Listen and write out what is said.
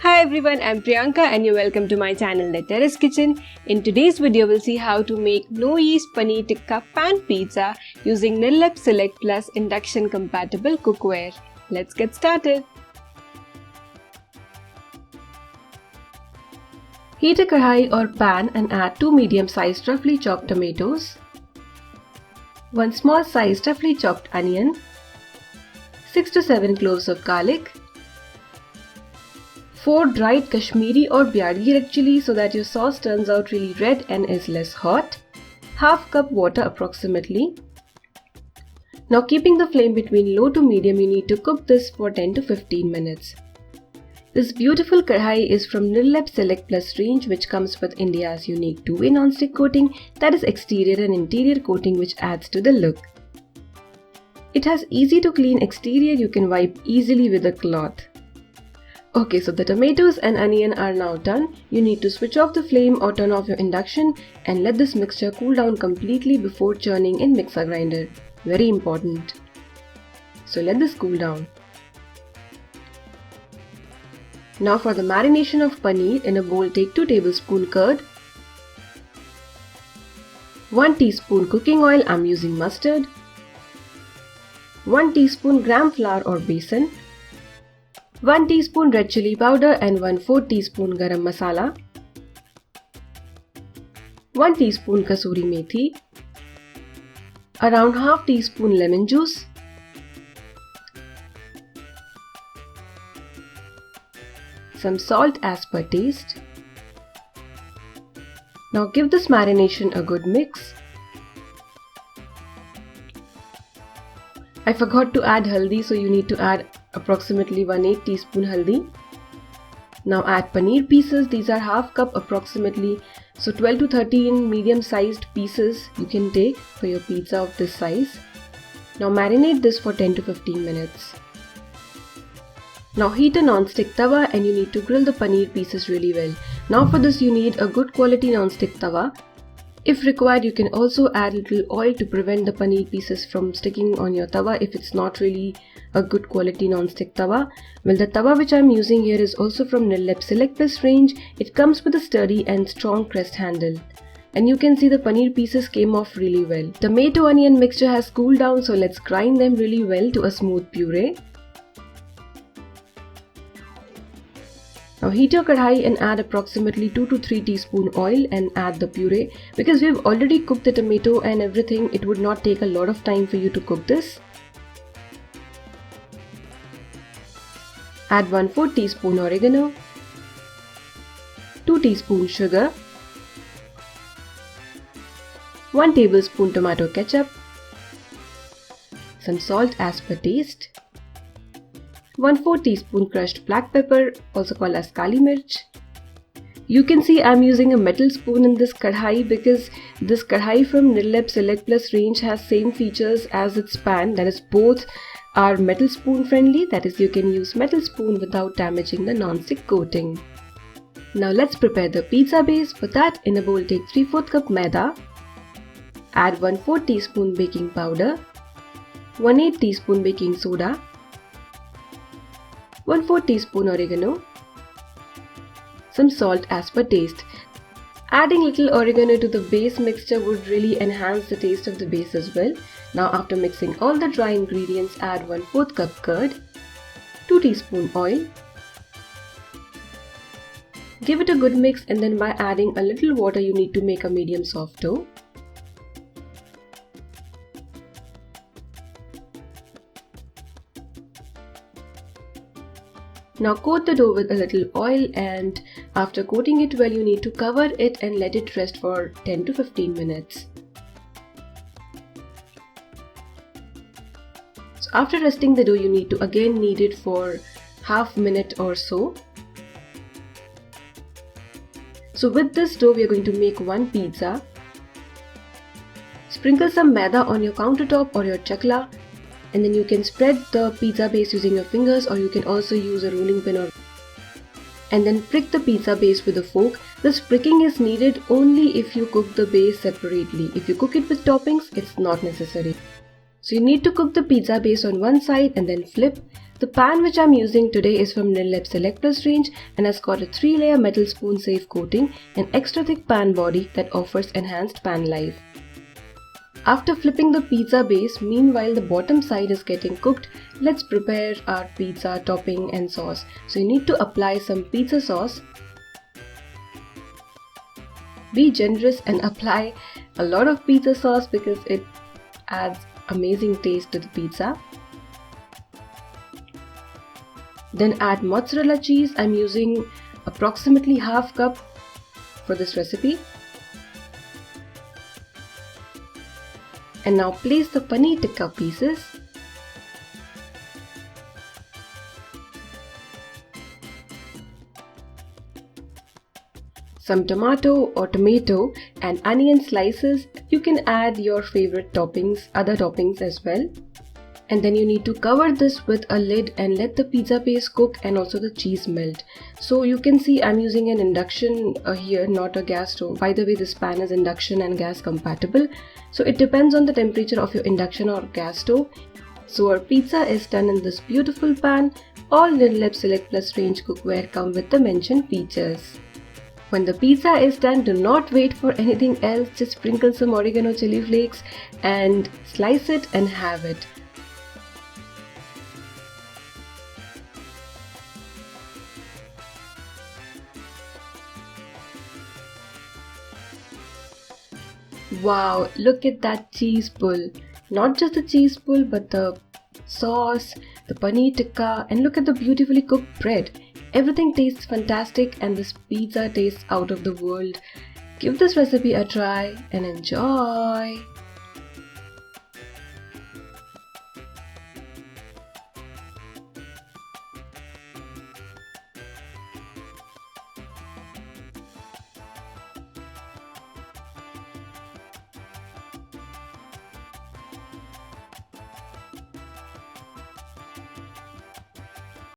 Hi everyone, I'm Priyanka and you're welcome to my channel The Terrace Kitchen. In today's video, we'll see how to make no yeast paneer tikka pan pizza using Nirlep Select Plus induction compatible cookware. Let's get started. Heat a kadhai or pan and add 2 medium-sized roughly chopped tomatoes, 1 small-sized roughly chopped onion, 6 to 7 cloves of garlic, 4 dried Kashmiri or Byadgi red chilli so that your sauce turns out really red and is less hot, half cup water approximately. Now keeping the flame between low to medium, you need to cook this for 10 to 15 minutes. This beautiful kadhai is from Nirlep Select Plus range, which comes with India's unique two-way non-stick coating, that is exterior and interior coating, which adds to the look. It has easy to clean exterior, you can wipe easily with a cloth. Okay, so the tomatoes and onion are now done. You need to switch off the flame or turn off your induction and let this mixture cool down completely before churning in mixer grinder. Very important. So let this cool down. Now for the marination of paneer, in a bowl take 2 tablespoons curd, 1 teaspoon cooking oil, I'm using mustard, 1 teaspoon gram flour or besan, 1 teaspoon red chilli powder and 1/4 teaspoon garam masala, 1 teaspoon kasuri methi, around half teaspoon lemon juice, some salt as per taste. Now give this marination a good mix. I forgot to add haldi, so you need to add approximately 1/8 teaspoon haldi. Now add paneer pieces, these are half cup approximately, so 12 to 13 medium sized pieces you can take for your pizza of this size. Now marinate this for 10 to 15 minutes. Now heat a non-stick tawa and you need to grill the paneer pieces really well. Now for this you need a good quality non-stick tawa. If required, you can also add little oil to prevent the paneer pieces from sticking on your tawa if it's not really a good quality non-stick tawa. Well, the tawa which I'm using here is also from Nirlep Select Plus range. It comes with a sturdy and strong crest handle. And you can see the paneer pieces came off really well. Tomato onion mixture has cooled down, so let's grind them really well to a smooth puree. Now heat your kadhai and add approximately 2 to 3 teaspoon oil and add the puree. Because we've already cooked the tomato and everything, it would not take a lot of time for you to cook this. Add 1/4 teaspoon oregano, 2 teaspoon sugar, 1 tablespoon tomato ketchup, some salt as per taste, 1/4 teaspoon crushed black pepper, also called as kali mirch. You can see I'm using a metal spoon in this kadhai because this kadhai from Nirlep Select Plus range has same features as its pan, that is both are metal spoon friendly, that is you can use metal spoon without damaging the non-stick coating. Now let's prepare the pizza base. For that, in a bowl take 3/4 cup maida, add 1/4 teaspoon baking powder, 1/8 teaspoon baking soda, 1/4 teaspoon oregano, some salt as per taste. Adding little oregano to the base mixture would really enhance the taste of the base as well. Now after mixing all the dry ingredients, add 1/4 cup curd, 2 teaspoon oil. Give it a good mix and then by adding a little water you need to make a medium soft dough. Now coat the dough with a little oil and after coating it well, you need to cover it and let it rest for 10 to 15 minutes. So after resting the dough, you need to again knead it for half minute or so. So with this dough, we are going to make one pizza. Sprinkle some maida on your countertop or your chakla. And then you can spread the pizza base using your fingers, or you can also use a rolling pin and then prick the pizza base with a fork. This pricking is needed only if you cook the base separately. If you cook it with toppings, it's not necessary. So you need to cook the pizza base on one side and then flip. The pan which I'm using today is from Nilep Select Plus range and has got a 3-layer metal spoon safe coating and extra thick pan body that offers enhanced pan life. After flipping the pizza base, meanwhile the bottom side is getting cooked, let's prepare our pizza topping and sauce. So you need to apply some pizza sauce. Be generous and apply a lot of pizza sauce because it adds amazing taste to the pizza. Then add mozzarella cheese. I'm using approximately half cup for this recipe. And now place the paneer tikka pieces. Some tomato and onion slices. You can add your favorite toppings, other toppings as well. And then you need to cover this with a lid and let the pizza base cook and also the cheese melt. So you can see I'm using an induction here, not a gas stove. By the way, this pan is induction and gas compatible. So it depends on the temperature of your induction or gas stove. So our pizza is done in this beautiful pan. All Nilep Select Plus range cookware come with the mentioned features. When the pizza is done, do not wait for anything else. Just sprinkle some oregano chili flakes and slice it and have it. Wow, look at that cheese pull. Not just the cheese pull but the sauce, the paneer tikka, and look at the beautifully cooked bread. Everything tastes fantastic and this pizza tastes out of the world. Give this recipe a try and enjoy.